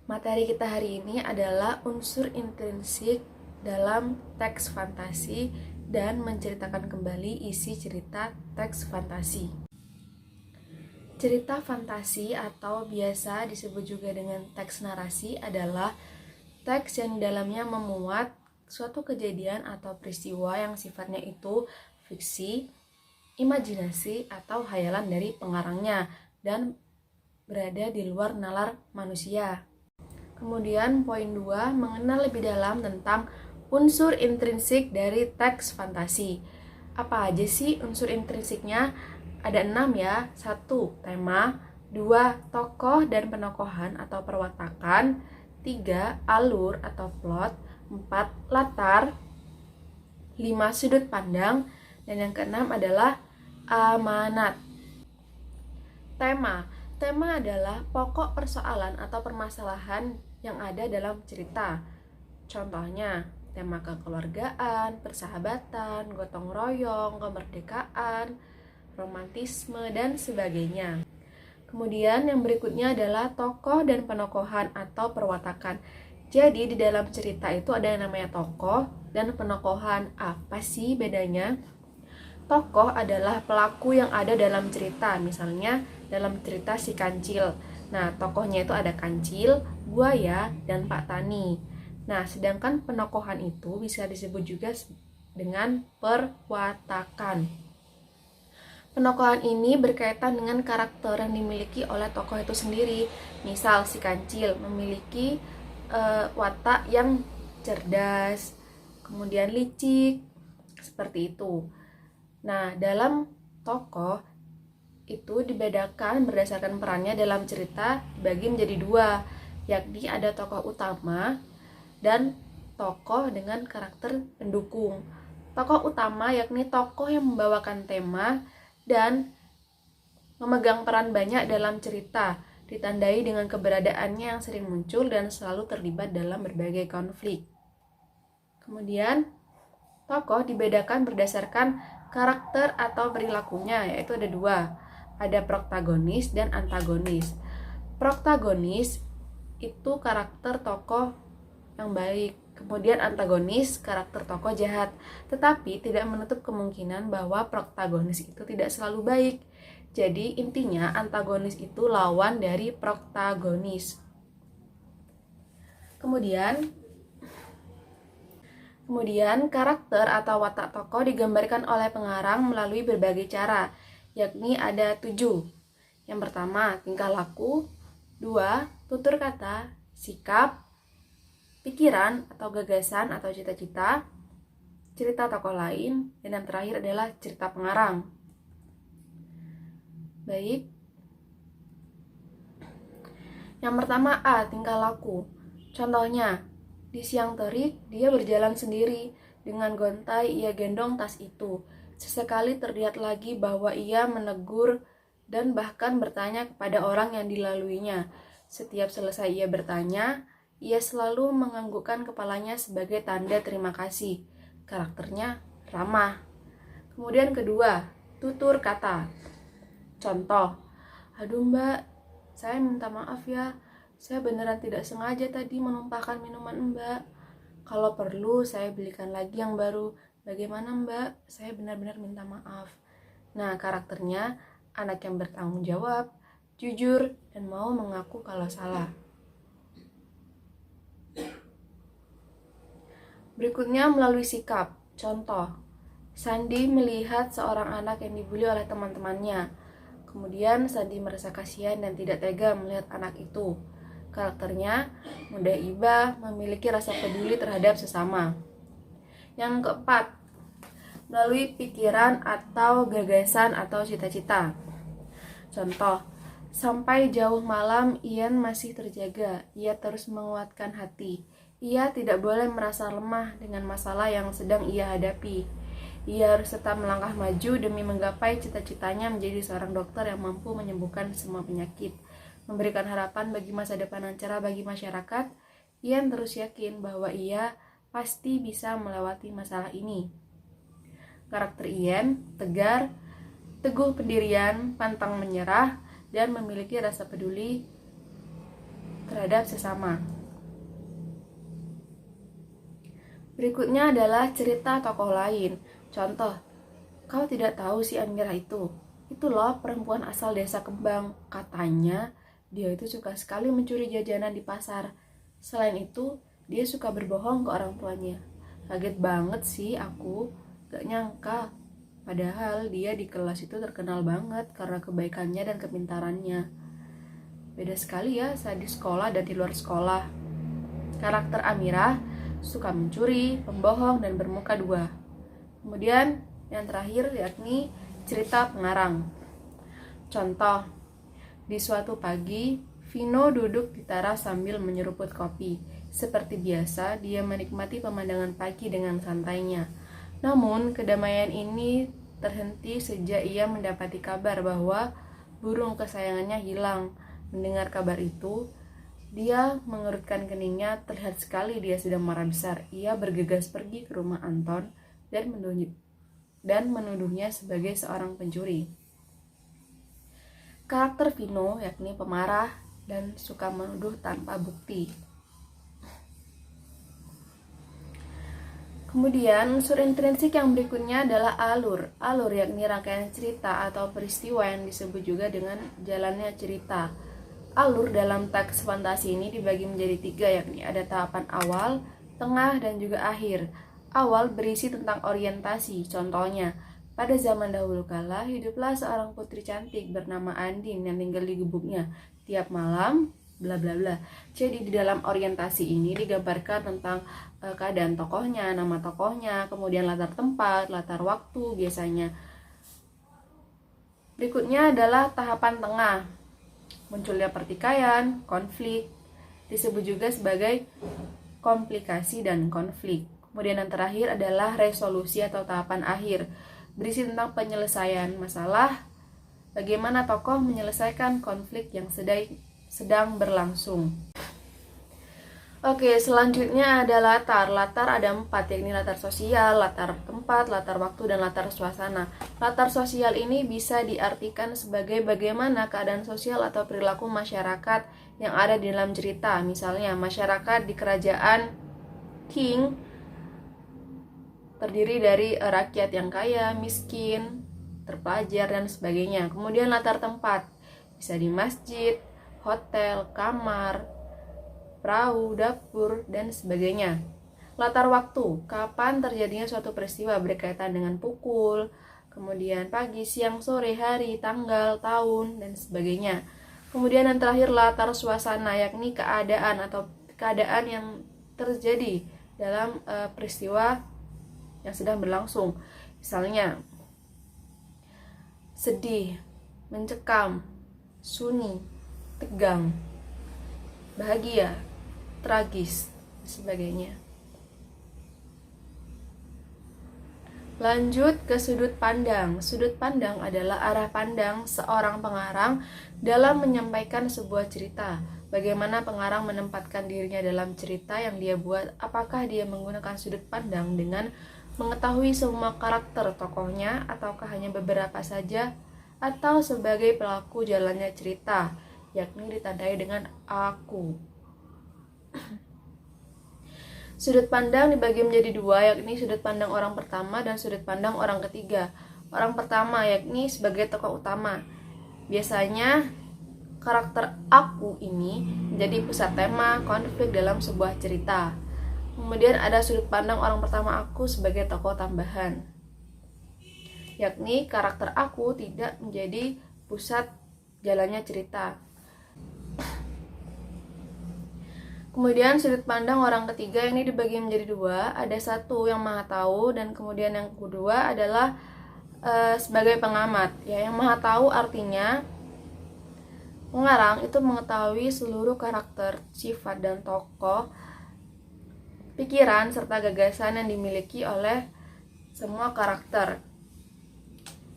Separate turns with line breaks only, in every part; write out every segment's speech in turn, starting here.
Materi kita hari ini adalah unsur intrinsik dalam teks fantasi dan menceritakan kembali isi cerita teks fantasi. Cerita fantasi atau biasa disebut juga dengan teks narasi adalah teks yang di dalamnya memuat suatu kejadian atau peristiwa yang sifatnya itu fiksi, imajinasi, atau hayalan dari pengarangnya dan berada di luar nalar manusia. Kemudian poin 2, mengenal lebih dalam tentang unsur intrinsik dari teks fantasi. Apa aja sih unsur intrinsiknya? Ada 6 ya. 1. Tema. 2. Tokoh dan penokohan atau perwatakan. 3. Alur atau plot. 4. Latar. 5. Sudut pandang. Dan yang keenam adalah amanat. Tema. Tema adalah pokok persoalan atau permasalahan yang ada dalam cerita. Contohnya, tema kekeluargaan, persahabatan, gotong royong, kemerdekaan, romantisme, dan sebagainya. Kemudian yang berikutnya adalah tokoh dan penokohan atau perwatakan. Jadi di dalam cerita itu ada yang namanya tokoh dan penokohan. Apa sih bedanya? Tokoh adalah pelaku yang ada dalam cerita, misalnya dalam cerita si Kancil. Nah, tokohnya itu ada Kancil, buaya, dan Pak Tani. Nah, sedangkan penokohan itu bisa disebut juga dengan perwatakan. Penokohan ini berkaitan dengan karakter yang dimiliki oleh tokoh itu sendiri. Misal si Kancil memiliki watak yang cerdas, kemudian licik, seperti itu. Nah, dalam tokoh itu dibedakan berdasarkan perannya dalam cerita, dibagi menjadi 2, yakni ada tokoh utama dan tokoh dengan karakter pendukung. Tokoh utama yakni tokoh yang membawakan tema dan memegang peran banyak dalam cerita, ditandai dengan keberadaannya yang sering muncul dan selalu terlibat dalam berbagai konflik. Kemudian, tokoh dibedakan berdasarkan karakter atau perilakunya, yaitu ada 2. Ada protagonis dan antagonis. Protagonis itu karakter tokoh yang baik, kemudian antagonis karakter tokoh jahat. Tetapi tidak menutup kemungkinan bahwa protagonis itu tidak selalu baik. Jadi intinya antagonis itu lawan dari protagonis. Kemudian karakter atau watak tokoh digambarkan oleh pengarang melalui berbagai cara, yakni ada 7. Yang pertama, tingkah laku. 2. Tutur kata, sikap, pikiran atau gagasan atau cita-cita, cerita tokoh lain, dan yang terakhir adalah cerita pengarang. Baik. Yang pertama A, tingkah laku. Contohnya, di siang terik, dia berjalan sendiri. Dengan gontai, ia gendong tas itu. Sesekali terlihat lagi bahwa ia menegur dan bahkan bertanya kepada orang yang dilaluinya. Setiap selesai ia bertanya, ia selalu menganggukkan kepalanya sebagai tanda terima kasih. Karakternya ramah. Kemudian kedua, tutur kata. Contoh, aduh mbak, saya minta maaf ya. Saya beneran tidak sengaja tadi menumpahkan minuman mbak. Kalau perlu saya belikan lagi yang baru. Bagaimana mbak? Saya benar-benar minta maaf. Nah, karakternya anak yang bertanggung jawab, jujur, dan mau mengaku kalau salah. Berikutnya melalui sikap. Contoh, Sandi melihat seorang anak yang dibully oleh teman-temannya. Kemudian Sandi merasa kasihan dan tidak tega melihat anak itu. Karakternya mudah iba, memiliki rasa peduli terhadap sesama. Yang keempat, melalui pikiran atau gagasan atau cita-cita. Contoh, sampai jauh malam Ian masih terjaga. Ia terus menguatkan hati. Ia tidak boleh merasa lemah dengan masalah yang sedang ia hadapi. Ia harus tetap melangkah maju demi menggapai cita-citanya menjadi seorang dokter yang mampu menyembuhkan semua penyakit, memberikan harapan bagi masa depan yang cerah bagi masyarakat. Ian terus yakin bahwa ia pasti bisa melewati masalah ini. Karakter Ian tegar, teguh pendirian, pantang menyerah, dan memiliki rasa peduli terhadap sesama. Berikutnya adalah cerita tokoh lain. Contoh, kau tidak tahu si Amirah itu? Itu loh perempuan asal desa Kembang. Katanya dia itu suka sekali mencuri jajanan di pasar. Selain itu, dia suka berbohong ke orang tuanya. Kaget banget sih aku, gak nyangka. Padahal dia di kelas itu terkenal banget karena kebaikannya dan kepintarannya. Beda sekali ya saat di sekolah dan di luar sekolah. Karakter Amirah suka mencuri, pembohong, dan bermuka dua. Kemudian yang terakhir yakni cerita pengarang. Contoh, di suatu pagi, Vino duduk di teras sambil menyeruput kopi. Seperti biasa, dia menikmati pemandangan pagi dengan santainya. Namun, kedamaian ini terhenti sejak ia mendapati kabar bahwa burung kesayangannya hilang. Mendengar kabar itu, dia mengerutkan keningnya, terlihat sekali dia sedang marah besar. Ia bergegas pergi ke rumah Anton dan menuduhnya sebagai seorang pencuri. Karakter Vino yakni pemarah dan suka menuduh tanpa bukti. Kemudian unsur intrinsik yang berikutnya adalah alur. Alur yakni rangkaian cerita atau peristiwa yang disebut juga dengan jalannya cerita. Alur dalam teks fantasi ini dibagi menjadi 3, yakni ada tahapan awal, tengah, dan juga akhir. Awal berisi tentang orientasi, contohnya, pada zaman dahulu kala hiduplah seorang putri cantik bernama Andin yang tinggal di gubuknya. Tiap malam, bla bla bla. Jadi di dalam orientasi ini digambarkan tentang keadaan tokohnya, nama tokohnya, kemudian latar tempat, latar waktu biasanya. Berikutnya adalah tahapan tengah. Munculnya pertikaian, konflik, disebut juga sebagai komplikasi dan konflik. Kemudian yang terakhir adalah resolusi atau tahapan akhir, berisi tentang penyelesaian masalah, bagaimana tokoh menyelesaikan konflik yang sedang berlangsung. Oke, selanjutnya ada latar. Latar ada 4, yakni latar sosial, latar tempat, latar waktu, dan latar suasana. Latar sosial ini bisa diartikan sebagai bagaimana keadaan sosial atau perilaku masyarakat yang ada di dalam cerita. Misalnya, masyarakat di kerajaan King terdiri dari rakyat yang kaya, miskin, terpelajar, dan sebagainya. Kemudian latar tempat, bisa di masjid, hotel, kamar, perahu, dapur, dan sebagainya. Latar waktu, kapan terjadinya suatu peristiwa berkaitan dengan pukul, kemudian pagi, siang, sore, hari, tanggal, tahun, dan sebagainya. Kemudian yang terakhir latar suasana, yakni keadaan atau keadaan yang terjadi dalam peristiwa yang sedang berlangsung. Misalnya, sedih, mencekam, sunyi, tegang, bahagia, tragis, dan sebagainya. Lanjut ke sudut pandang. Sudut pandang adalah arah pandang seorang pengarang dalam menyampaikan sebuah cerita. Bagaimana pengarang menempatkan dirinya dalam cerita yang dia buat, apakah dia menggunakan sudut pandang dengan mengetahui semua karakter tokohnya, ataukah hanya beberapa saja, atau sebagai pelaku jalannya cerita, yakni ditandai dengan aku. Sudut pandang dibagi menjadi 2, yakni sudut pandang orang pertama dan sudut pandang orang ketiga. Orang pertama yakni sebagai tokoh utama. Biasanya karakter aku ini menjadi pusat tema konflik dalam sebuah cerita. Kemudian ada sudut pandang orang pertama aku sebagai tokoh tambahan, yakni karakter aku tidak menjadi pusat jalannya cerita. Kemudian sudut pandang orang ketiga ini dibagi menjadi 2. Ada satu yang maha tahu dan kemudian yang kedua adalah sebagai pengamat. Ya, yang maha tahu artinya pengarang itu mengetahui seluruh karakter, sifat, dan tokoh, pikiran, serta gagasan yang dimiliki oleh semua karakter.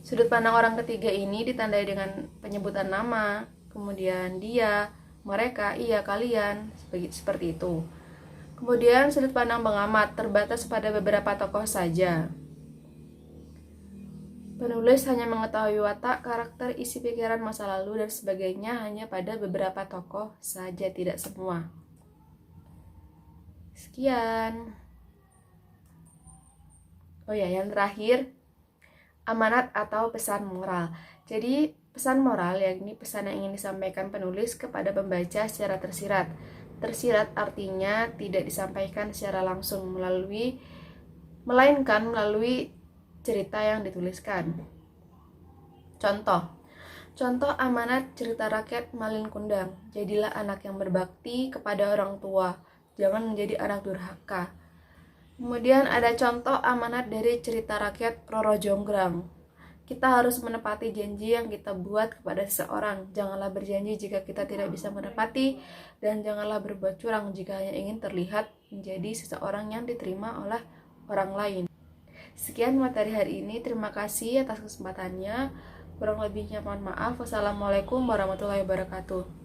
Sudut pandang orang ketiga ini ditandai dengan penyebutan nama, kemudian dia, mereka, ia, kalian, seperti itu. Kemudian sudut pandang pengamat terbatas pada beberapa tokoh saja. Penulis hanya mengetahui watak, karakter, isi pikiran, masa lalu, dan sebagainya hanya pada beberapa tokoh saja, tidak semua. Sekian. Oh ya, yang terakhir, amanat atau pesan moral. Jadi, pesan moral yakni pesan yang ingin disampaikan penulis kepada pembaca secara tersirat. Tersirat artinya tidak disampaikan secara langsung melainkan melalui cerita yang dituliskan. Contoh amanat cerita rakyat Malin Kundang. Jadilah anak yang berbakti kepada orang tua, jangan menjadi anak durhaka. Kemudian ada contoh amanat dari cerita rakyat Roro Jonggrang. Kita harus menepati janji yang kita buat kepada seseorang. Janganlah berjanji jika kita tidak bisa menepati, dan janganlah berbuat curang jika hanya ingin terlihat menjadi seseorang yang diterima oleh orang lain. Sekian materi hari ini. Terima kasih atas kesempatannya. Kurang lebihnya mohon maaf. Wassalamualaikum warahmatullahi wabarakatuh.